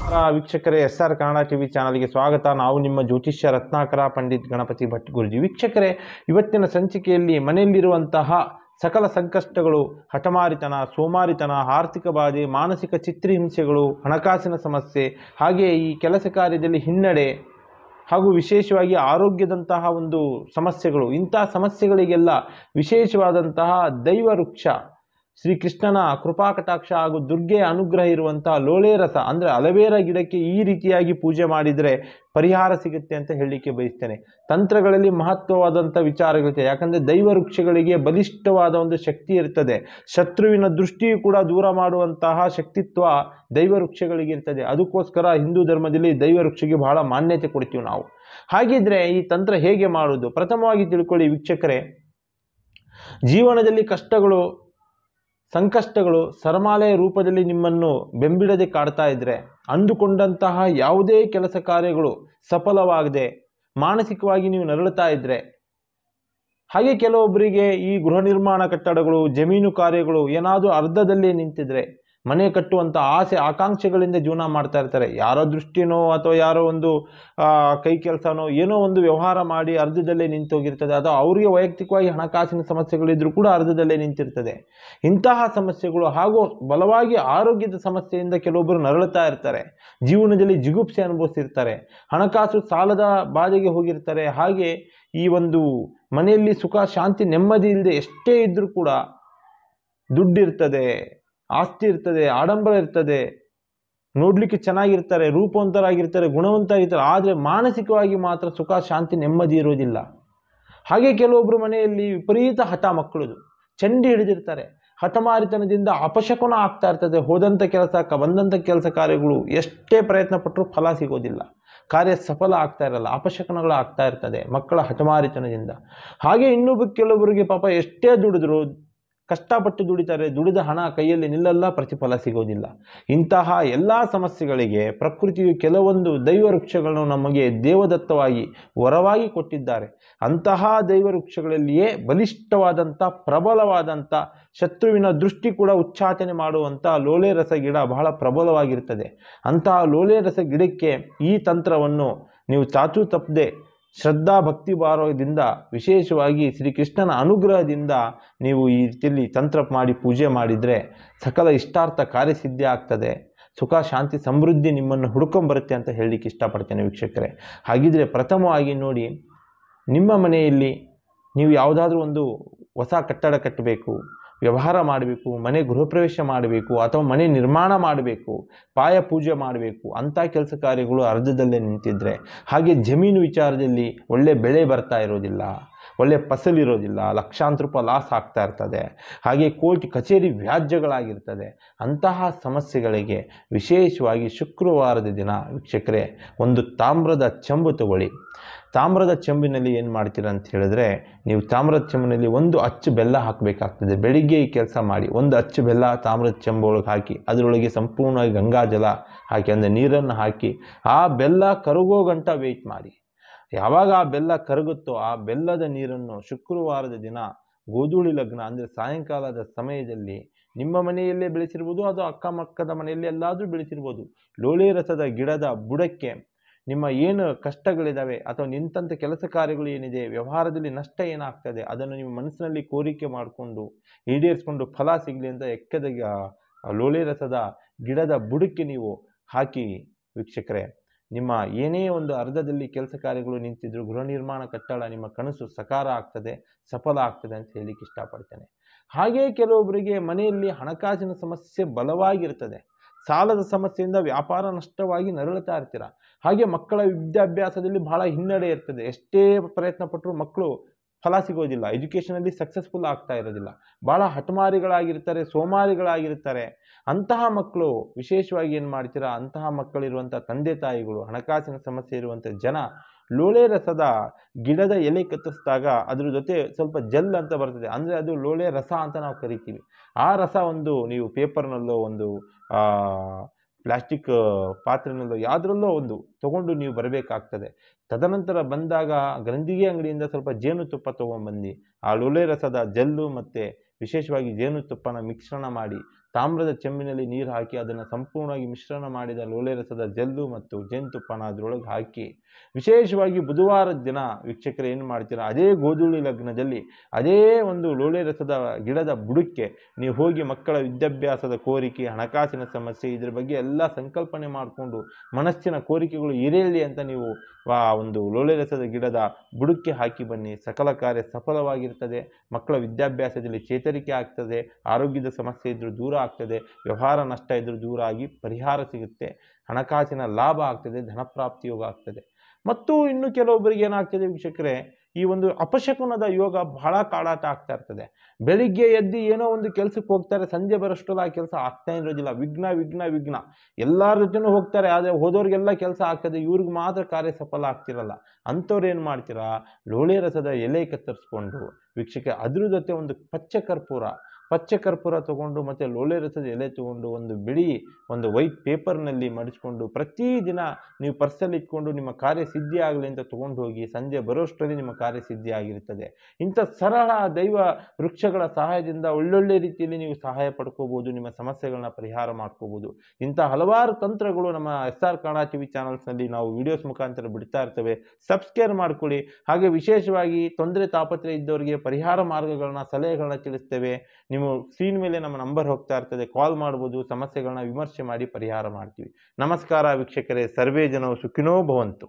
ವೀಕ್ಷಕರೇ, SR Kannada TV ಚಾನಲ್ಗೆ ಸ್ವಾಗತ. ನಾವು ನಿಮ್ಮ ಜ್ಯೋತಿಷ್ಯ ರತ್ನಾಕರ ಪಂಡಿತ್ ಗಣಪತಿ ಭಟ್ ಗುರುಜಿ. ವೀಕ್ಷಕರೇ, ಇವತ್ತಿನ ಸಂಚಿಕೆಯಲ್ಲಿ ಮನೆಯಲ್ಲಿರುವಂತಹ ಸಕಲ ಸಂಕಷ್ಟಗಳು, ಹಠಮಾರಿತನ, ಸೋಮಾರಿತನ, ಆರ್ಥಿಕ ಬಾಧೆ, ಮಾನಸಿಕ ಚಿತ್ರಹಿಂಸೆಗಳು, ಹಣಕಾಸಿನ ಸಮಸ್ಯೆ, ಹಾಗೆ ಈ ಕೆಲಸ ಕಾರ್ಯದಲ್ಲಿ ಹಿನ್ನಡೆ ಹಾಗೂ ವಿಶೇಷವಾಗಿ ಆರೋಗ್ಯದಂತಹ ಒಂದು ಸಮಸ್ಯೆಗಳು, ಇಂತಹ ಸಮಸ್ಯೆಗಳಿಗೆಲ್ಲ ವಿಶೇಷವಾದಂತಹ ದೈವ ವೃಕ್ಷ ಶ್ರೀಕೃಷ್ಣನ ಕೃಪಾ ಕಟಾಕ್ಷ ಹಾಗೂ ದುರ್ಗೆಯ ಅನುಗ್ರಹ ಇರುವಂತಹ ಲೋಳೆ ರಸ ಅಂದರೆ ಅಲವೇರಾ ಗಿಡಕ್ಕೆ ಈ ರೀತಿಯಾಗಿ ಪೂಜೆ ಮಾಡಿದರೆ ಪರಿಹಾರ ಸಿಗುತ್ತೆ ಅಂತ ಹೇಳಲಿಕ್ಕೆ ಬಯಸ್ತೇನೆ. ತಂತ್ರಗಳಲ್ಲಿ ಮಹತ್ವವಾದಂಥ ವಿಚಾರಗಳಿದೆ. ಯಾಕಂದರೆ ದೈವ ವೃಕ್ಷಗಳಿಗೆ ಬಲಿಷ್ಠವಾದ ಒಂದು ಶಕ್ತಿ ಇರ್ತದೆ. ಶತ್ರುವಿನ ದೃಷ್ಟಿಯು ಕೂಡ ದೂರ ಮಾಡುವಂತಹ ಶಕ್ತಿತ್ವ ದೈವ ವೃಕ್ಷಗಳಿಗೆ ಇರ್ತದೆ. ಅದಕ್ಕೋಸ್ಕರ ಹಿಂದೂ ಧರ್ಮದಲ್ಲಿ ದೈವ ವೃಕ್ಷಕ್ಕೆ ಬಹಳ ಮಾನ್ಯತೆ ಕೊಡ್ತೀವಿ ನಾವು. ಹಾಗಿದ್ರೆ ಈ ತಂತ್ರ ಹೇಗೆ ಮಾಡುವುದು? ಪ್ರಥಮವಾಗಿ ತಿಳ್ಕೊಳ್ಳಿ ವೀಕ್ಷಕರೇ, ಜೀವನದಲ್ಲಿ ಕಷ್ಟಗಳು, ಸಂಕಷ್ಟಗಳು ಸರಮಾಲೆಯ ರೂಪದಲ್ಲಿ ನಿಮ್ಮನ್ನು ಬೆಂಬಿಡದೆ ಕಾಡ್ತಾ ಇದ್ದರೆ, ಅಂದುಕೊಂಡಂತಹ ಯಾವುದೇ ಕೆಲಸ ಕಾರ್ಯಗಳು ಸಫಲವಾಗದೆ ಮಾನಸಿಕವಾಗಿ ನೀವು ನರಳುತ್ತಾ ಇದ್ದರೆ, ಹಾಗೆ ಕೆಲವೊಬ್ಬರಿಗೆ ಈ ಗೃಹ ನಿರ್ಮಾಣ ಕಟ್ಟಡಗಳು, ಜಮೀನು ಕಾರ್ಯಗಳು ಏನಾದರೂ ಅರ್ಧದಲ್ಲೇ ನಿಂತಿದ್ರೆ, ಮನೆ ಕಟ್ಟುವಂಥ ಆಸೆ ಆಕಾಂಕ್ಷೆಗಳಿಂದ ಜೀವನ ಮಾಡ್ತಾ ಇರ್ತಾರೆ. ಯಾರೋ ದೃಷ್ಟಿನೋ ಅಥವಾ ಯಾರೋ ಒಂದು ಕೈ ಕೆಲಸನೋ ಏನೋ ಒಂದು ವ್ಯವಹಾರ ಮಾಡಿ ಅರ್ಧದಲ್ಲೇ ನಿಂತೋಗಿರ್ತದೆ. ಅಥವಾ ಅವರಿಗೆ ವೈಯಕ್ತಿಕವಾಗಿ ಹಣಕಾಸಿನ ಸಮಸ್ಯೆಗಳಿದ್ರೂ ಕೂಡ ಅರ್ಧದಲ್ಲೇ ನಿಂತಿರ್ತದೆ. ಇಂತಹ ಸಮಸ್ಯೆಗಳು ಹಾಗೂ ಬಲವಾಗಿ ಆರೋಗ್ಯದ ಸಮಸ್ಯೆಯಿಂದ ಕೆಲವೊಬ್ಬರು ನರಳುತ್ತಾ ಇರ್ತಾರೆ. ಜೀವನದಲ್ಲಿ ಜಿಗುಪ್ಸೆ ಅನುಭವಿಸಿರ್ತಾರೆ. ಹಣಕಾಸು ಸಾಲದ ಬಾಧೆಗೆ ಹೋಗಿರ್ತಾರೆ. ಹಾಗೆ ಈ ಒಂದು ಮನೆಯಲ್ಲಿ ಸುಖ ಶಾಂತಿ ನೆಮ್ಮದಿ ಇಲ್ಲದೆ ಎಷ್ಟೇ ಇದ್ರೂ ಕೂಡ ದುಡ್ಡಿರ್ತದೆ, ಆಸ್ತಿ ಇರ್ತದೆ, ಆಡಂಬರ ಇರ್ತದೆ, ನೋಡ್ಲಿಕ್ಕೆ ಚೆನ್ನಾಗಿರ್ತಾರೆ, ರೂಪವಂತರಾಗಿರ್ತಾರೆ, ಗುಣವಂತರಾಗಿರ್ತಾರೆ, ಆದರೆ ಮಾನಸಿಕವಾಗಿ ಮಾತ್ರ ಸುಖ ಶಾಂತಿ ನೆಮ್ಮದಿ ಇರೋದಿಲ್ಲ. ಹಾಗೆ ಕೆಲವೊಬ್ಬರು ಮನೆಯಲ್ಲಿ ವಿಪರೀತ ಹಠ, ಮಕ್ಕಳದು ಚಂಡಿ ಹಿಡಿದಿರ್ತಾರೆ. ಹಠಮಾರಿತನದಿಂದ ಅಪಶಕುನ ಆಗ್ತಾ ಇರ್ತದೆ. ಹೋದಂಥ ಕೆಲಸ, ಬಂದಂಥ ಕೆಲಸ ಕಾರ್ಯಗಳು ಎಷ್ಟೇ ಪ್ರಯತ್ನ ಪಟ್ಟರೂ ಫಲ ಸಿಗೋದಿಲ್ಲ, ಕಾರ್ಯ ಸಫಲ ಆಗ್ತಾ ಇರಲ್ಲ, ಅಪಶಕನಗಳು ಆಗ್ತಾ ಇರ್ತದೆ ಮಕ್ಕಳ ಹಠಮಾರಿತನದಿಂದ. ಹಾಗೆ ಇನ್ನೊಬ್ಬ ಕೆಲವರಿಗೆ ಪಾಪ ಎಷ್ಟೇ ದುಡಿದ್ರು, ಕಷ್ಟಪಟ್ಟು ದುಡಿತಾರೆ, ದುಡಿದ ಹಣ ಕೈಯಲ್ಲಿ ನಿಲ್ಲಲ್ಲ, ಪ್ರತಿಫಲ ಸಿಗೋದಿಲ್ಲ. ಇಂತಹ ಎಲ್ಲ ಸಮಸ್ಯೆಗಳಿಗೆ ಪ್ರಕೃತಿಯು ಕೆಲವೊಂದು ದೈವ ವೃಕ್ಷಗಳನ್ನು ನಮಗೆ ದೇವದತ್ತವಾಗಿ ವರವಾಗಿ ಕೊಟ್ಟಿದ್ದಾರೆ. ಅಂತಹ ದೈವ ವೃಕ್ಷಗಳಲ್ಲಿಯೇ ಬಲಿಷ್ಠವಾದಂಥ, ಪ್ರಬಲವಾದಂಥ, ಶತ್ರುವಿನ ದೃಷ್ಟಿ ಕೂಡ ಉಚ್ಚಾಟನೆ ಮಾಡುವಂಥ ಲೋಳೆ ರಸ ಗಿಡ ಬಹಳ ಪ್ರಬಲವಾಗಿರ್ತದೆ. ಅಂತಹ ಲೋಳೆ ರಸ ಗಿಡಕ್ಕೆ ಈ ತಂತ್ರವನ್ನು ನೀವು ಚಾಚೂ ತಪ್ಪದೆ ಶ್ರದ್ಧಾ ಭಕ್ತಿ ಭಾವದಿಂದ, ವಿಶೇಷವಾಗಿ ಶ್ರೀಕೃಷ್ಣನ ಅನುಗ್ರಹದಿಂದ ನೀವು ಈ ರೀತಿಯಲ್ಲಿ ತಂತ್ರ ಮಾಡಿ ಪೂಜೆ ಮಾಡಿದರೆ ಸಕಲ ಇಷ್ಟಾರ್ಥ ಕಾರ್ಯಸಿದ್ಧಿ ಆಗ್ತದೆ. ಸುಖ ಶಾಂತಿ ಸಮೃದ್ಧಿ ನಿಮ್ಮನ್ನು ಹುಡ್ಕೊಂಬರುತ್ತೆ ಅಂತ ಹೇಳಲಿಕ್ಕೆ ಇಷ್ಟಪಡ್ತೇನೆ ವೀಕ್ಷಕರೇ. ಹಾಗಿದ್ರೆ ಪ್ರಥಮವಾಗಿ ನೋಡಿ, ನಿಮ್ಮ ಮನೆಯಲ್ಲಿ ನೀವು ಯಾವುದಾದ್ರೂ ಒಂದು ಹೊಸ ಕಟ್ಟಡ ಕಟ್ಟಬೇಕು, ವ್ಯವಹಾರ ಮಾಡಬೇಕು, ಮನೆ ಗೃಹ ಪ್ರವೇಶ ಮಾಡಬೇಕು, ಅಥವಾ ಮನೆ ನಿರ್ಮಾಣ ಮಾಡಬೇಕು, ಪಾಯ ಪೂಜೆ ಮಾಡಬೇಕು, ಅಂಥ ಕೆಲಸ ಕಾರ್ಯಗಳು ಅರ್ಧದಲ್ಲೇ ನಿಂತಿದ್ರೆ, ಹಾಗೆ ಜಮೀನು ವಿಚಾರದಲ್ಲಿ ಒಳ್ಳೆ ಬೆಳೆ ಬರ್ತಾ ಇರೋದಿಲ್ಲ, ಒಳ್ಳೆ ಫಸಲಿರೋದಿಲ್ಲ, ಲಕ್ಷಾಂತರ ರೂಪಾಯಿ ಲಾಸ್ ಆಗ್ತಾ ಇರ್ತದೆ, ಹಾಗೆ ಕೋರ್ಟ್ ಕಚೇರಿ ವ್ಯಾಜ್ಯಗಳಾಗಿರ್ತದೆ, ಅಂತಹ ಸಮಸ್ಯೆಗಳಿಗೆ ವಿಶೇಷವಾಗಿ ಶುಕ್ರವಾರದ ದಿನ ವೀಕ್ಷಕರೇ ಒಂದು ತಾಮ್ರದ ಚೆಂಬು ತಗೊಳ್ಳಿ. ತಾಮ್ರದ ಚೆಂಬಿನಲ್ಲಿ ಏನು ಮಾಡ್ತೀರಾ ಅಂತ ಹೇಳಿದ್ರೆ, ನೀವು ತಾಮ್ರದ ಚೆಂಬಿನಲ್ಲಿ ಒಂದು ಅಚ್ಚು ಬೆಲ್ಲ ಹಾಕಬೇಕಾಗ್ತದೆ. ಬೆಳಿಗ್ಗೆ ಈ ಕೆಲಸ ಮಾಡಿ, ಒಂದು ಅಚ್ಚು ಬೆಲ್ಲ ತಾಮ್ರದ ಚೆಂಬು ಒಳಗೆ ಹಾಕಿ, ಅದರೊಳಗೆ ಸಂಪೂರ್ಣವಾಗಿ ಗಂಗಾಜಲ ಹಾಕಿ, ಅಂದರೆ ನೀರನ್ನು ಹಾಕಿ, ಆ ಬೆಲ್ಲ ಕರಗೋ ಗಂಟ ವೆಯ್ಟ್ ಮಾಡಿ. ಯಾವಾಗ ಆ ಬೆಲ್ಲ ಕರಗುತ್ತೋ ಆ ಬೆಲ್ಲದ ನೀರನ್ನು ಶುಕ್ರವಾರದ ದಿನ ಗೋಧೂಳಿ ಲಗ್ನ ಅಂದರೆ ಸಾಯಂಕಾಲದ ಸಮಯದಲ್ಲಿ ನಿಮ್ಮ ಮನೆಯಲ್ಲೇ ಬೆಳೆಸಿರ್ಬೋದು, ಅದು ಅಕ್ಕಪಕ್ಕದ ಮನೆಯಲ್ಲಿ ಎಲ್ಲಾದರೂ ಬೆಳೆಸಿರ್ಬೋದು, ಲೋಳೆ ರಸದ ಗಿಡದ ಬುಡಕ್ಕೆ ನಿಮ್ಮ ಏನು ಕಷ್ಟಗಳಿದ್ದಾವೆ ಅಥವಾ ನಿಂತಂಥ ಕೆಲಸ ಕಾರ್ಯಗಳು ಏನಿದೆ, ವ್ಯವಹಾರದಲ್ಲಿ ನಷ್ಟ ಏನಾಗ್ತದೆ, ಅದನ್ನು ನಿಮ್ಮ ಮನಸ್ಸಿನಲ್ಲಿ ಕೋರಿಕೆ ಮಾಡಿಕೊಂಡು ಈಡೇರಿಸ್ಕೊಂಡು ಫಲ ಸಿಗಲಿ ಅಂತ ಎಕ್ಕದ ಲೋಳೆ ರಸದ ಗಿಡದ ಬುಡಕ್ಕೆ ನೀವು ಹಾಕಿ ವೀಕ್ಷಕರೇ, ನಿಮ್ಮ ಏನೇ ಒಂದು ಅರ್ಧದಲ್ಲಿ ಕೆಲಸ ಕಾರ್ಯಗಳು ನಿಂತಿದ್ರು, ಗೃಹ ನಿರ್ಮಾಣ ಕಟ್ಟಡ ನಿಮ್ಮ ಕನಸು ಸಕಾರ ಆಗ್ತದೆ, ಸಫಲ ಆಗ್ತದೆ ಅಂತ ಹೇಳಲಿಕ್ಕೆ ಇಷ್ಟಪಡ್ತೇನೆ. ಹಾಗೆಯೇ ಕೆಲವೊಬ್ಬರಿಗೆ ಮನೆಯಲ್ಲಿ ಹಣಕಾಸಿನ ಸಮಸ್ಯೆ ಬಲವಾಗಿರ್ತದೆ. ಸಾಲದ ಸಮಸ್ಯೆಯಿಂದ ವ್ಯಾಪಾರ ನಷ್ಟವಾಗಿ ನರಳುತ್ತಾ ಇರ್ತೀರ. ಹಾಗೆ ಮಕ್ಕಳ ವಿದ್ಯಾಭ್ಯಾಸದಲ್ಲಿ ಬಹಳ ಹಿನ್ನಡೆ ಇರ್ತದೆ. ಎಷ್ಟೇ ಪ್ರಯತ್ನ ಪಟ್ಟರು ಮಕ್ಕಳು ಫಲ ಸಿಗೋದಿಲ್ಲ, ಎಜುಕೇಷನಲ್ಲಿ ಸಕ್ಸಸ್ಫುಲ್ ಆಗ್ತಾ ಇರೋದಿಲ್ಲ, ಭಾಳ ಹಠಮಾರಿಗಳಾಗಿರ್ತಾರೆ, ಸೋಮಾರಿಗಳಾಗಿರ್ತಾರೆ. ಅಂತಹ ಮಕ್ಕಳು ವಿಶೇಷವಾಗಿ ಏನು ಮಾಡ್ತೀರಾ, ಅಂತಹ ಮಕ್ಕಳಿರುವಂಥ ತಂದೆ ತಾಯಿಗಳು, ಹಣಕಾಸಿನ ಸಮಸ್ಯೆ ಇರುವಂಥ ಜನ ಲೋಳೆ ರಸದ ಗಿಡದ ಎಲೆ ಕತ್ತರಿಸಿದಾಗ ಅದ್ರ ಜೊತೆ ಸ್ವಲ್ಪ ಜೆಲ್ ಅಂತ ಬರ್ತದೆ, ಅಂದರೆ ಅದು ಲೋಳೆ ರಸ ಅಂತ ನಾವು ಕರಿತೀವಿ. ಆ ರಸ ಒಂದು ನೀವು ಪೇಪರ್ನಲ್ಲೋ, ಒಂದು ಪ್ಲಾಸ್ಟಿಕ್ ಪಾತ್ರೆನಲ್ಲೋ, ಯಾವುದರಲ್ಲೋ ಒಂದು ತಗೊಂಡು ನೀವು ಬರಬೇಕಾಗ್ತದೆ. ತದನಂತರ ಬಂದಾಗ ಗ್ರಂಥಿಗೆ ಅಂಗಡಿಯಿಂದ ಸ್ವಲ್ಪ ಜೇನುತುಪ್ಪ ತೊಗೊಂಡ್ಬಂದು ಆ ಲೋಳೆ ರಸದ ಜೆಲ್ಲು ಮತ್ತು ವಿಶೇಷವಾಗಿ ಜೇನುತುಪ್ಪನ ಮಿಶ್ರಣ ಮಾಡಿ ತಾಮ್ರದ ಚೆಂಬಿನಲ್ಲಿ ನೀರು ಹಾಕಿ ಅದನ್ನು ಸಂಪೂರ್ಣವಾಗಿ ಮಿಶ್ರಣ ಮಾಡಿದ ಲೋಳೆ ರಸದ ಜೆಲ್ಲು ಮತ್ತು ಜೇನುತುಪ್ಪನ ಅದರೊಳಗೆ ಹಾಕಿ ವಿಶೇಷವಾಗಿ ಬುಧವಾರದ ದಿನ ವೀಕ್ಷಕರು ಏನು ಮಾಡ್ತೀರಾ, ಅದೇ ಗೋಧೂಳಿ ಲಗ್ನದಲ್ಲಿ ಅದೇ ಒಂದು ಲೋಳೆ ರಸದ ಗಿಡದ ಬುಡಕ್ಕೆ ನೀವು ಹೋಗಿ ಮಕ್ಕಳ ವಿದ್ಯಾಭ್ಯಾಸದ ಕೋರಿಕೆ, ಹಣಕಾಸಿನ ಸಮಸ್ಯೆ, ಇದ್ರ ಬಗ್ಗೆ ಎಲ್ಲ ಸಂಕಲ್ಪನೆ ಮಾಡಿಕೊಂಡು ಮನಸ್ಸಿನ ಕೋರಿಕೆಗಳು ಈಡೇರಲಿ ಅಂತ ನೀವು ಆ ಒಂದು ಲೋಳೆ ರಸದ ಗಿಡದ ಬುಡಕ್ಕೆ ಹಾಕಿ ಬನ್ನಿ. ಸಕಲ ಕಾರ್ಯ ಸಫಲವಾಗಿರ್ತದೆ. ಮಕ್ಕಳ ವಿದ್ಯಾಭ್ಯಾಸದಲ್ಲಿ ಚೇತರಿಕೆ ಆಗ್ತದೆ. ಆರೋಗ್ಯದ ಸಮಸ್ಯೆ ಇದ್ರೂ ದೂರ ಆಗ್ತದೆ. ವ್ಯವಹಾರ ನಷ್ಟ ಇದ್ರೂ ದೂರ ಆಗಿ ಪರಿಹಾರ ಸಿಗುತ್ತೆ. ಹಣಕಾಸಿನ ಲಾಭ ಆಗ್ತದೆ. ಧನಪ್ರಾಪ್ತಿ ಯೋಗ ಆಗ್ತದೆ. ಮತ್ತು ಇನ್ನು ಕೆಲವೊಬ್ಬರಿಗೆ ಏನಾಗ್ತದೆ ವೀಕ್ಷಕರೇ, ಈ ಒಂದು ಅಪಶಕುನದ ಯೋಗ ಬಹಳ ಕಾಡಾಟ ಆಗ್ತಾ ಇರ್ತದೆ. ಬೆಳಿಗ್ಗೆ ಎದ್ದು ಏನೋ ಒಂದು ಕೆಲಸಕ್ಕೆ ಹೋಗ್ತಾರೆ, ಸಂಜೆ ಬರೋಷ್ಟಲ್ಲ ಆ ಕೆಲಸ ಆಗ್ತಾ ಇರೋದಿಲ್ಲ. ವಿಘ್ನ ವಿಘ್ನ ವಿಘ್ನ ಎಲ್ಲರ ಜೊತೆನೂ ಹೋಗ್ತಾರೆ, ಆದರೆ ಹೋದವ್ರಿಗೆಲ್ಲ ಕೆಲಸ ಆಗ್ತದೆ, ಇವ್ರಿಗೆ ಮಾತ್ರ ಕಾರ್ಯ ಸಫಲ ಆಗ್ತಿರಲ್ಲ. ಅಂಥವ್ರು ಏನು ಮಾಡ್ತೀರಾ, ಲೋಳೆ ರಸದ ಎಲೆ ಕತ್ತರಿಸ್ಕೊಂಡು ವೀಕ್ಷಕ ಅದ್ರ ಜೊತೆ ಒಂದು ಪಚ್ಚೆ ಕರ್ಪೂರ ತಗೊಂಡು ಮತ್ತು ಲೋಳೆ ರಸದ ಎಲೆ ತಗೊಂಡು ಒಂದು ಬಿಳಿ ಒಂದು ವೈಟ್ ಪೇಪರ್ನಲ್ಲಿ ಮಡಿಸ್ಕೊಂಡು ಪ್ರತಿದಿನ ನೀವು ಪರ್ಸಲ್ಲಿ ಇಟ್ಕೊಂಡು ನಿಮ್ಮ ಕಾರ್ಯ ಸಿದ್ಧಿ ಆಗಲಿ ಅಂತ ತೊಗೊಂಡು ಹೋಗಿ ಸಂಜೆ ಬರೋಷ್ಟರಲ್ಲಿ ನಿಮ್ಮ ಕಾರ್ಯ ಸಿದ್ಧಿ ಆಗಿರ್ತದೆ. ಇಂಥ ಸರಳ ದೈವ ವೃಕ್ಷಗಳ ಸಹಾಯದಿಂದ ಒಳ್ಳೊಳ್ಳೆ ರೀತಿಯಲ್ಲಿ ನೀವು ಸಹಾಯ ಪಡ್ಕೋಬೋದು, ನಿಮ್ಮ ಸಮಸ್ಯೆಗಳನ್ನ ಪರಿಹಾರ ಮಾಡ್ಕೋಬೋದು. ಇಂಥ ಹಲವಾರು ತಂತ್ರಗಳು ನಮ್ಮ SR ಕನ್ನಡ TV ಚಾನಲ್ಸ್ನಲ್ಲಿ ನಾವು ವಿಡಿಯೋಸ್ ಮುಖಾಂತರ ಬಿಡ್ತಾ ಇರ್ತೇವೆ. ಸಬ್ಸ್ಕ್ರೈಬ್ ಮಾಡ್ಕೊಳ್ಳಿ. ಹಾಗೆ ವಿಶೇಷವಾಗಿ ತೊಂದರೆ ತಾಪತ್ರೆ ಇದ್ದವರಿಗೆ ಪರಿಹಾರ ಮಾರ್ಗಗಳನ್ನ, ಸಲಹೆಗಳನ್ನ ತಿಳಿಸ್ತೇವೆ. ನೀವು ಸ್ಕ್ರೀನ್ ಮೇಲೆ ನಮ್ಮ ನಂಬರ್ ಹೋಗ್ತಾ ಇರ್ತದೆ, ಕಾಲ್ ಮಾಡ್ಬೋದು. ಸಮಸ್ಯೆಗಳನ್ನ ವಿಮರ್ಶೆ ಮಾಡಿ ಪರಿಹಾರ ಮಾಡ್ತೀವಿ. ನಮಸ್ಕಾರ ವೀಕ್ಷಕರೇ, ಸರ್ವೇ ಜನವು ಸುಖಿನೋ ಭವಂತು.